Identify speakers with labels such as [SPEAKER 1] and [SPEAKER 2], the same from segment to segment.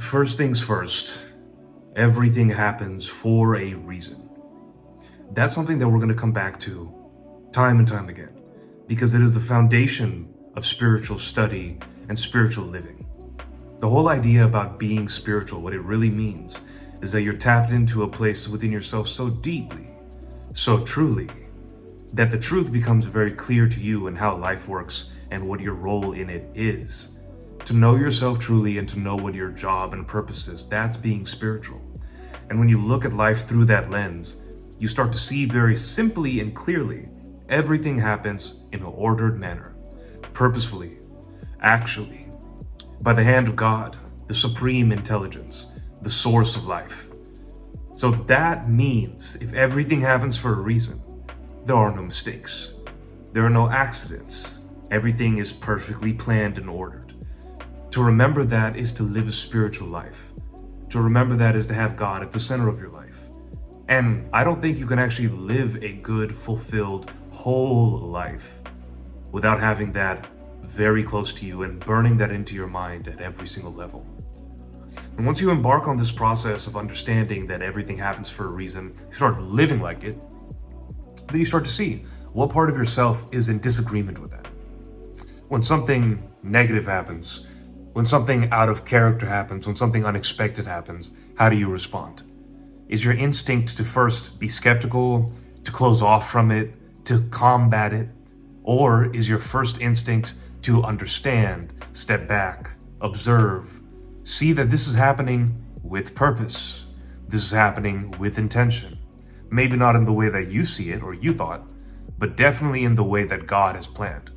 [SPEAKER 1] First things first, everything happens for a reason. That's something that we're going to come back to time and time again because it is the foundation of spiritual study and spiritual living. The whole idea about being spiritual, what it really means, is that you're tapped into a place within yourself so deeply, so truly, that the truth becomes very clear to you in how life works and what your role in it is. To know yourself truly and to know what your job and purpose is, that's being spiritual. And when you look at life through that lens, you start to see very simply and clearly everything happens in an ordered manner, purposefully, actually, by the hand of God, the supreme intelligence, the source of life. So that means if everything happens for a reason, there are no mistakes. There are no accidents. Everything is perfectly planned and ordered. To remember that is to live a spiritual life. To remember that is to have God at the center of your life. And I don't think you can actually live a good, fulfilled, whole life without having that very close to you and burning that into your mind at every single level. And once you embark on this process of understanding that everything happens for a reason, you start living like it, then you start to see what part of yourself is in disagreement with that. When something negative happens, when something out of character happens, when something unexpected happens, how do you respond? Is your instinct to first be skeptical, to close off from it, to combat it? Or is your first instinct to understand, step back, observe, see that this is happening with purpose, this is happening with intention? Maybe not in the way that you see it or you thought, but definitely in the way that God has planned.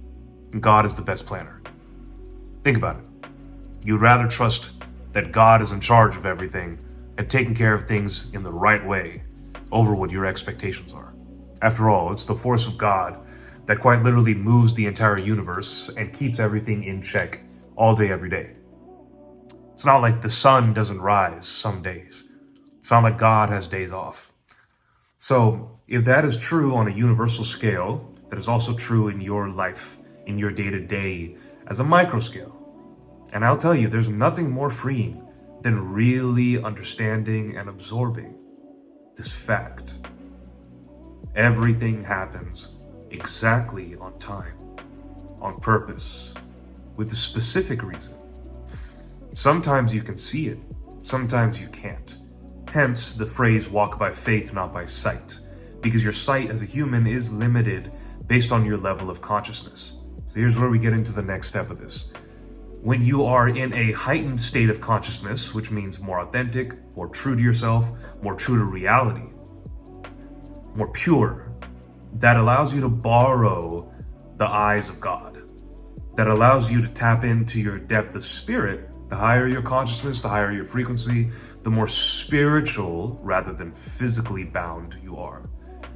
[SPEAKER 1] God is the best planner. Think about it. You'd rather trust that God is in charge of everything and taking care of things in the right way over what your expectations are. After all, it's the force of God that quite literally moves the entire universe and keeps everything in check all day, every day. It's not like the sun doesn't rise some days. It's not like God has days off. So if that is true on a universal scale, that is also true in your life, in your day-to-day as a micro scale. And I'll tell you, there's nothing more freeing than really understanding and absorbing this fact. Everything happens exactly on time, on purpose, with a specific reason. Sometimes you can see it, sometimes you can't. Hence the phrase walk by faith, not by sight, because your sight as a human is limited based on your level of consciousness. So here's where we get into the next step of this. When you are in a heightened state of consciousness, which means more authentic, more true to yourself, more true to reality, more pure, that allows you to borrow the eyes of God, that allows you to tap into your depth of spirit. The higher your consciousness, the higher your frequency, the more spiritual rather than physically bound you are.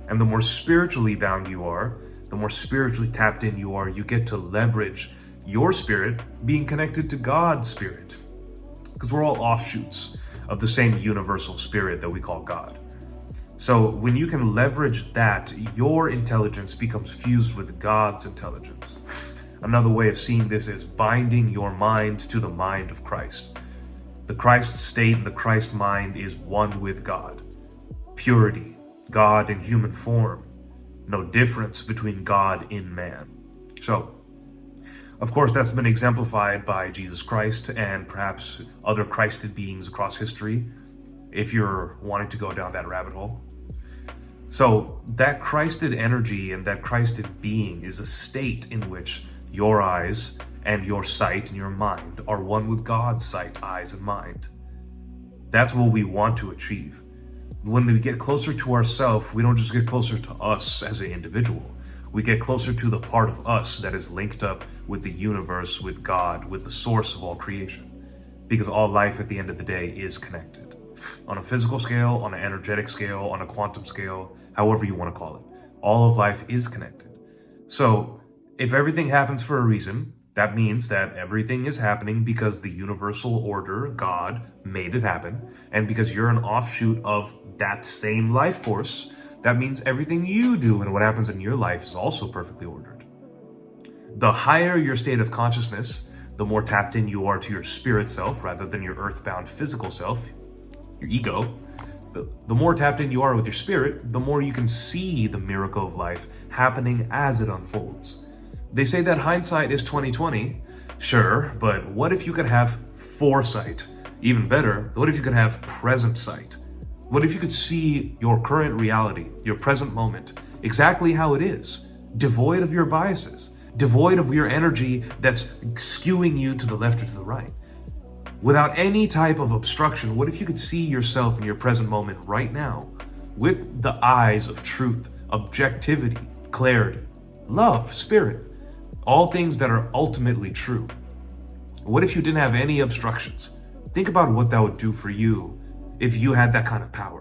[SPEAKER 1] And the more spiritually bound you are, the more spiritually tapped in you are, you get to leverage your spirit being connected to God's spirit. Because we're all offshoots of the same universal spirit that we call God. So when you can leverage that, your intelligence becomes fused with God's intelligence. Another way of seeing this is binding your mind to the mind of Christ. The Christ state and the Christ mind is one with God. Purity, God in human form. No difference between God in man. So, of course, that's been exemplified by Jesus Christ and perhaps other Christed beings across history, if you're wanting to go down that rabbit hole. So that Christed energy and that Christed being is a state in which your eyes and your sight and your mind are one with God's sight, eyes, and mind. That's what we want to achieve. When we get closer to ourselves, we don't just get closer to us as an individual. We get closer to the part of us that is linked up with the universe, with God, with the source of all creation. Because all life at the end of the day is connected. On a physical scale, on an energetic scale, on a quantum scale, however you want to call it. All of life is connected. So if everything happens for a reason, that means that everything is happening because the universal order, God, made it happen. And because you're an offshoot of that same life force, that means everything you do and what happens in your life is also perfectly ordered. The higher your state of consciousness, the more tapped in you are to your spirit self rather than your earthbound physical self, your ego. The more tapped in you are with your spirit, the more you can see the miracle of life happening as it unfolds. They say that hindsight is 20/20. Sure, but what if you could have foresight? Even better, what if you could have present sight? What if you could see your current reality, your present moment, exactly how it is, devoid of your biases, devoid of your energy that's skewing you to the left or to the right? Without any type of obstruction, what if you could see yourself in your present moment right now with the eyes of truth, objectivity, clarity, love, spirit, all things that are ultimately true? What if you didn't have any obstructions? Think about what that would do for you if you had that kind of power.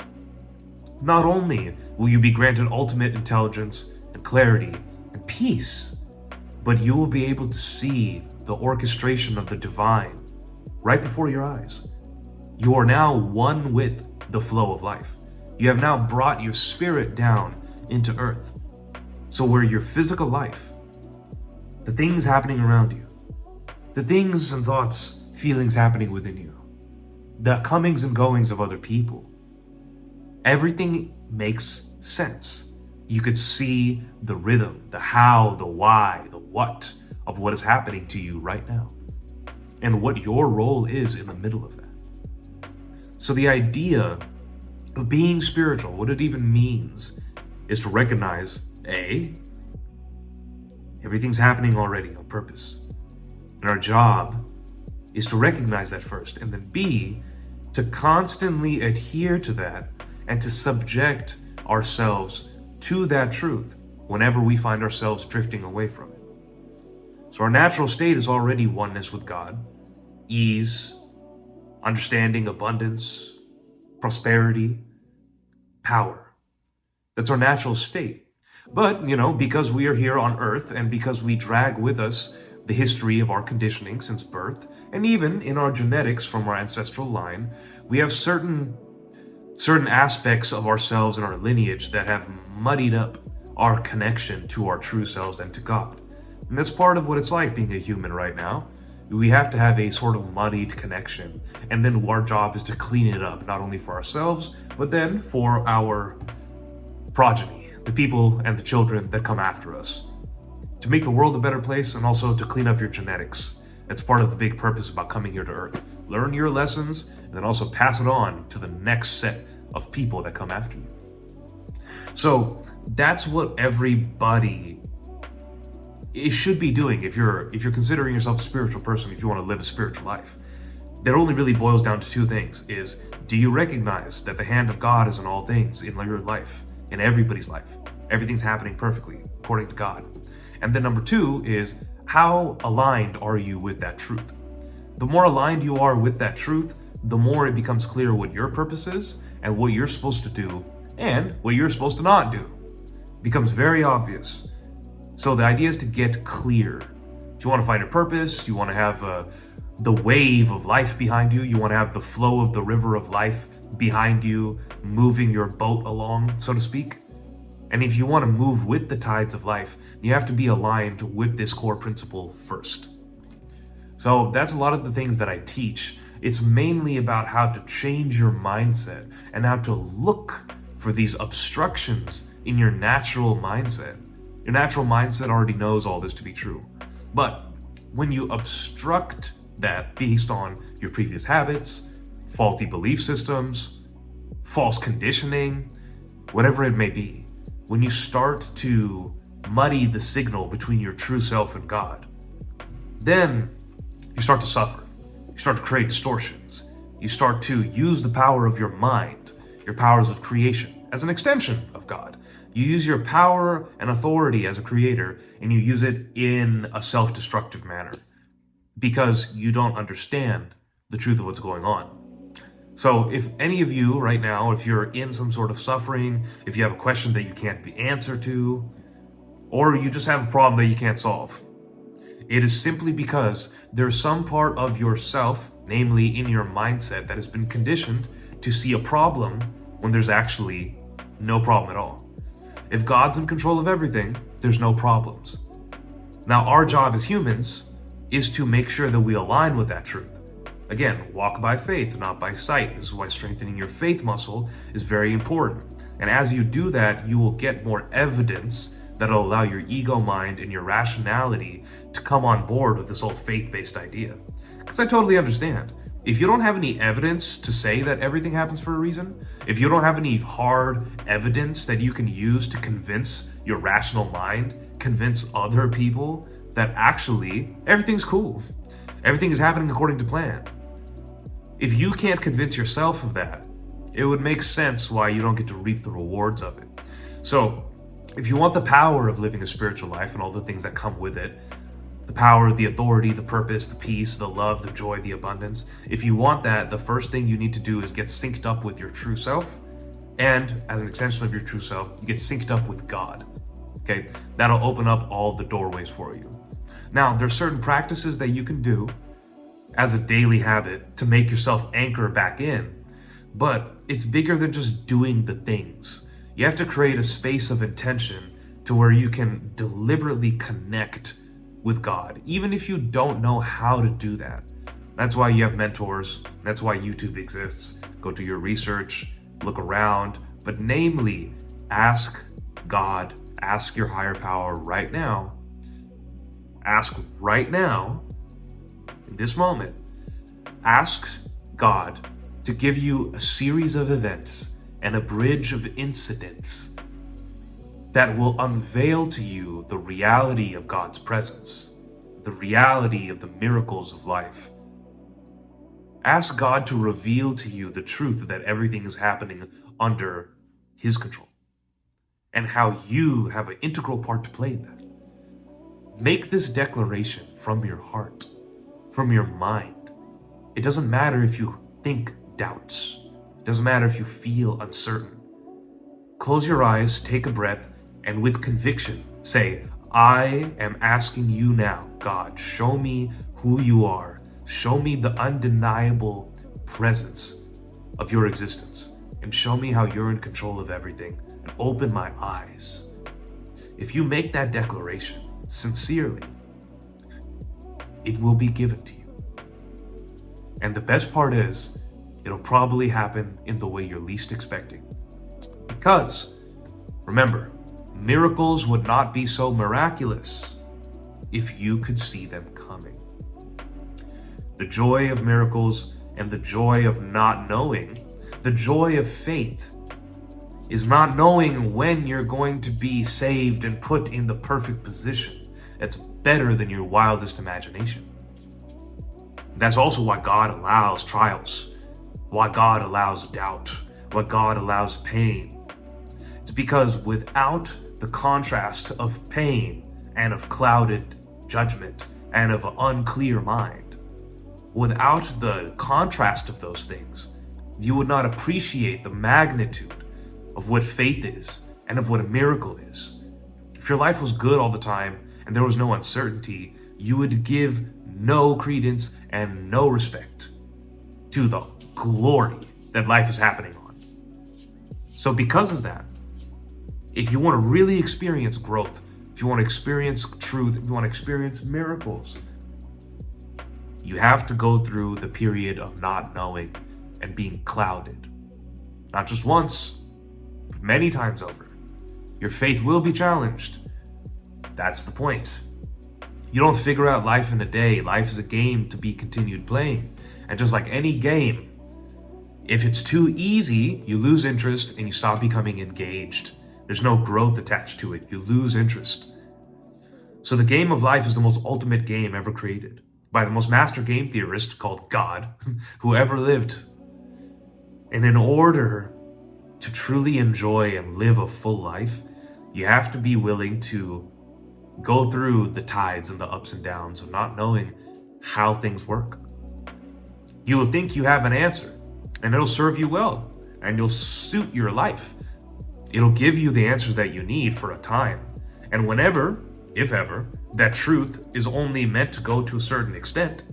[SPEAKER 1] Not only will you be granted ultimate intelligence and clarity and peace, but you will be able to see the orchestration of the divine right before your eyes. You are now one with the flow of life. You have now brought your spirit down into earth. So where your physical life, the things happening around you, the things and thoughts, feelings happening within you, the comings and goings of other people, everything makes sense. You could see the rhythm, the how, the why, the what of what is happening to you right now, and what your role is in the middle of that. So the idea of being spiritual, what it even means, is to recognize A, everything's happening already on purpose. And our job is to recognize that first, and then B, to constantly adhere to that and to subject ourselves to that truth whenever we find ourselves drifting away from it. So our natural state is already oneness with God, ease, understanding, abundance, prosperity, power. That's our natural state. But, because we are here on earth and because we drag with us the history of our conditioning since birth, and even in our genetics from our ancestral line, we have certain aspects of ourselves and our lineage that have muddied up our connection to our true selves and to God. And that's part of what it's like being a human right now. We have to have a sort of muddied connection, and then our job is to clean it up, not only for ourselves, but then for our progeny, the people and the children that come after us, to make the world a better place and also to clean up your genetics. That's part of the big purpose about coming here to Earth. Learn your lessons and then also pass it on to the next set of people that come after you. So that's what everybody should be doing if you're considering yourself a spiritual person, if you want to live a spiritual life. That only really boils down to two things: is do you recognize that the hand of God is in all things, in your life, in everybody's life? Everything's happening perfectly according to God. And then number two is, how aligned are you with that truth? The more aligned you are with that truth, the more it becomes clear what your purpose is and what you're supposed to do and what you're supposed to not do. It becomes very obvious. So the idea is to get clear. If you want to find a purpose, you want to have the wave of life behind you, you want to have the flow of the river of life behind you, moving your boat along, so to speak. And if you want to move with the tides of life, you have to be aligned with this core principle first. So that's a lot of the things that I teach. It's mainly about how to change your mindset and how to look for these obstructions in your natural mindset. Your natural mindset already knows all this to be true. But when you obstruct that based on your previous habits, faulty belief systems, false conditioning, whatever it may be, when you start to muddy the signal between your true self and God, then you start to suffer. You start to create distortions. You start to use the power of your mind, your powers of creation, as an extension of God. You use your power and authority as a creator, and you use it in a self-destructive manner because you don't understand the truth of what's going on. So if any of you right now, if you're in some sort of suffering, if you have a question that you can't be answered to, or you just have a problem that you can't solve, it is simply because there's some part of yourself, namely in your mindset, that has been conditioned to see a problem when there's actually no problem at all. If God's in control of everything, there's no problems. Now, our job as humans is to make sure that we align with that truth. Again, walk by faith, not by sight. This is why strengthening your faith muscle is very important. And as you do that, you will get more evidence that'll allow your ego mind and your rationality to come on board with this whole faith-based idea. Because I totally understand. If you don't have any evidence to say that everything happens for a reason, if you don't have any hard evidence that you can use to convince your rational mind, convince other people that actually everything's cool, everything is happening according to plan. If you can't convince yourself of that, it would make sense why you don't get to reap the rewards of it. So, if you want the power of living a spiritual life and all the things that come with it, the power, the authority, the purpose, the peace, the love, the joy, the abundance, if you want that, the first thing you need to do is get synced up with your true self. And as an extension of your true self, you get synced up with God. Okay? That'll open up all the doorways for you. Now, there's certain practices that you can do as a daily habit to make yourself anchor back in, but it's bigger than just doing the things. You have to create a space of intention to where you can deliberately connect with God, even if you don't know how to do that. That's why you have mentors. That's why YouTube exists. Go do your research, look around, but namely, ask God, ask your higher power right now. Ask right now, in this moment, ask God to give you a series of events and a bridge of incidents that will unveil to you the reality of God's presence, the reality of the miracles of life. Ask God to reveal to you the truth that everything is happening under His control and how you have an integral part to play in that. Make this declaration from your heart, from your mind. It doesn't matter if you think doubts. It doesn't matter if you feel uncertain. Close your eyes, take a breath, and with conviction, say, I am asking you now, God, show me who you are. Show me the undeniable presence of your existence, and show me how you're in control of everything, and open my eyes. If you make that declaration sincerely, it will be given to you. And the best part is, it'll probably happen in the way you're least expecting. Because, remember, miracles would not be so miraculous if you could see them coming. The joy of miracles and the joy of not knowing, the joy of faith, is not knowing when you're going to be saved and put in the perfect position. That's better than your wildest imagination. That's also why God allows trials, why God allows doubt, why God allows pain. It's because without the contrast of pain and of clouded judgment and of an unclear mind, without the contrast of those things, you would not appreciate the magnitude of what faith is and of what a miracle is. If your life was good all the time and there was no uncertainty, you would give no credence and no respect to the glory that life is happening on. So because of that, if you want to really experience growth, if you want to experience truth, if you want to experience miracles, you have to go through the period of not knowing and being clouded. Not just once, but many times over. Your faith will be challenged. That's the point. You don't figure out life in a day. Life is a game to be continued playing. And just like any game, if it's too easy, you lose interest and you stop becoming engaged. There's no growth attached to it. You lose interest. So the game of life is the most ultimate game ever created by the most master game theorist called God, who ever lived. And in order to truly enjoy and live a full life, you have to be willing to go through the tides and the ups and downs of not knowing how things work. You will think you have an answer, and it'll serve you well, and it'll suit your life. It'll give you the answers that you need for a time. And whenever, if ever, that truth is only meant to go to a certain extent,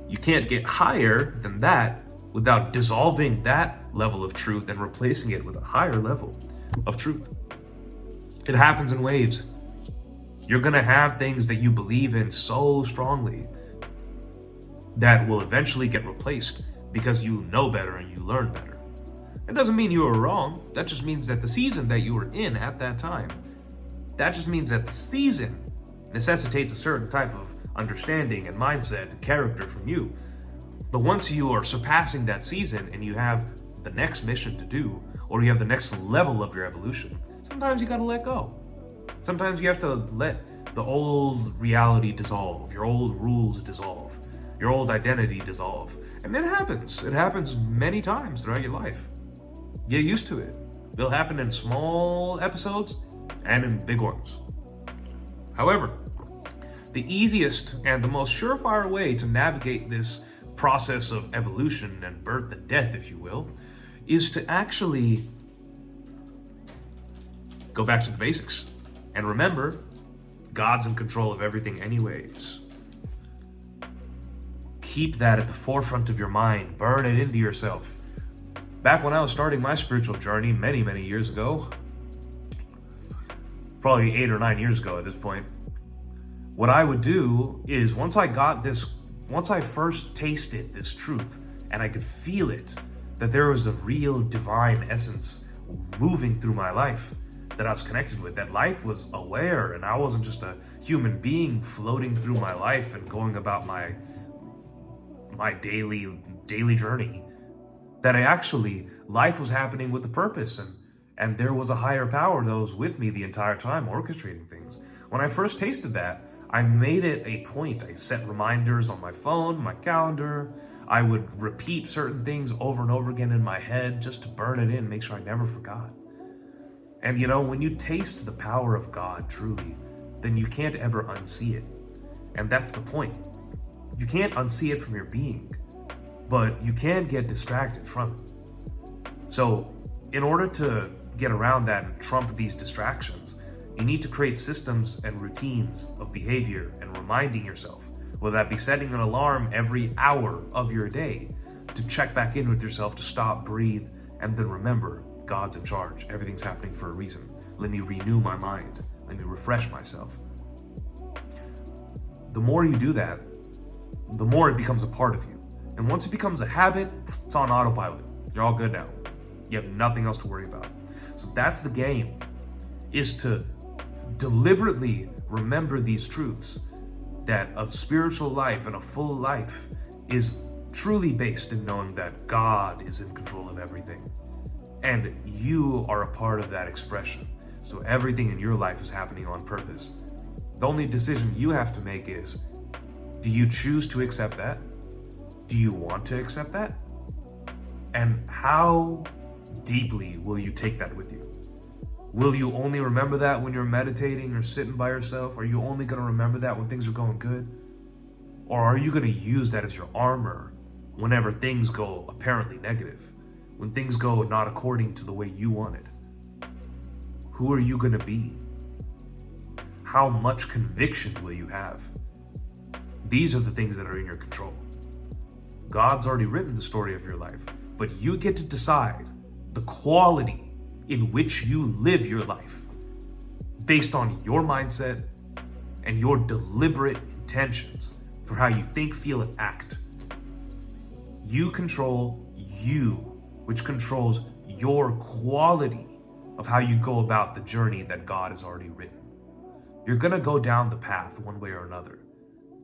[SPEAKER 1] you can't get higher than that without dissolving that level of truth and replacing it with a higher level of truth. It happens in waves. You're going to have things that you believe in so strongly that will eventually get replaced because you know better and you learn better. It doesn't mean you were wrong. That just means that the season that you were in at that time, that just means that the season necessitates a certain type of understanding and mindset and character from you. But once you are surpassing that season and you have the next mission to do, or you have the next level of your evolution, sometimes you gotta let go. Sometimes you have to let the old reality dissolve, your old rules dissolve, your old identity dissolve. And it happens. It happens many times throughout your life. Get used to it. It'll happen in small episodes and in big ones. However, the easiest and the most surefire way to navigate this process of evolution and birth and death, if you will, is to actually go back to the basics. And remember, God's in control of everything anyways. Keep that at the forefront of your mind. Burn it into yourself. Back when I was starting my spiritual journey many, many years ago, probably 8 or 9 years ago at this point, what I would do is once I first tasted this truth and I could feel it, that there was a real divine essence moving through my life that I was connected with, that life was aware and I wasn't just a human being floating through my life and going about my daily journey, that life was happening with a purpose and there was a higher power that was with me the entire time orchestrating things. When I first tasted that, I made it a point. I set reminders on my phone, my calendar. I would repeat certain things over and over again in my head just to burn it in, make sure I never forgot. And when you taste the power of God truly, then you can't ever unsee it. And that's the point. You can't unsee it from your being, but you can get distracted from it. So in order to get around that and trump these distractions, you need to create systems and routines of behavior and reminding yourself, whether that be setting an alarm every hour of your day to check back in with yourself, to stop, breathe, and then remember, God's in charge. Everything's happening for a reason. Let me renew my mind. Let me refresh myself. The more you do that, the more it becomes a part of you. And once it becomes a habit, it's on autopilot. You're all good now. You have nothing else to worry about. So that's the game, is to deliberately remember these truths, that a spiritual life and a full life is truly based in knowing that God is in control of everything. And you are a part of that expression. So everything in your life is happening on purpose. The only decision you have to make is, do you choose to accept that? Do you want to accept that? And how deeply will you take that with you? Will you only remember that when you're meditating or sitting by yourself? Are you only going to remember that when things are going good? Or are you going to use that as your armor whenever things go apparently negative? When things go not according to the way you wanted? Who are you going to be? How much conviction will you have? These are the things that are in your control. God's already written the story of your life, but you get to decide the quality in which you live your life based on your mindset and your deliberate intentions for how you think, feel, and act. You control you, which controls your quality of how you go about the journey that God has already written. You're going to go down the path one way or another.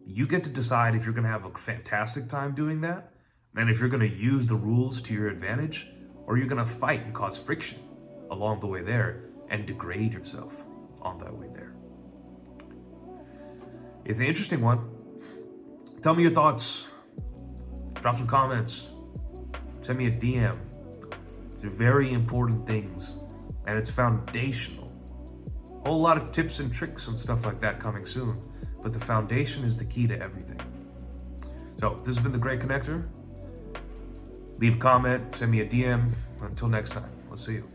[SPEAKER 1] You get to decide if you're going to have a fantastic time doing that, and if you're going to use the rules to your advantage, or you're going to fight and cause friction along the way there and degrade yourself on that way there. It's an interesting one. Tell me your thoughts. Drop some comments. Send me a DM. These are very important things, and it's foundational. A whole lot of tips and tricks and stuff like that coming soon, but the foundation is the key to everything. So this has been The Great Connector. Leave a comment, send me a DM. Until next time, we'll see you.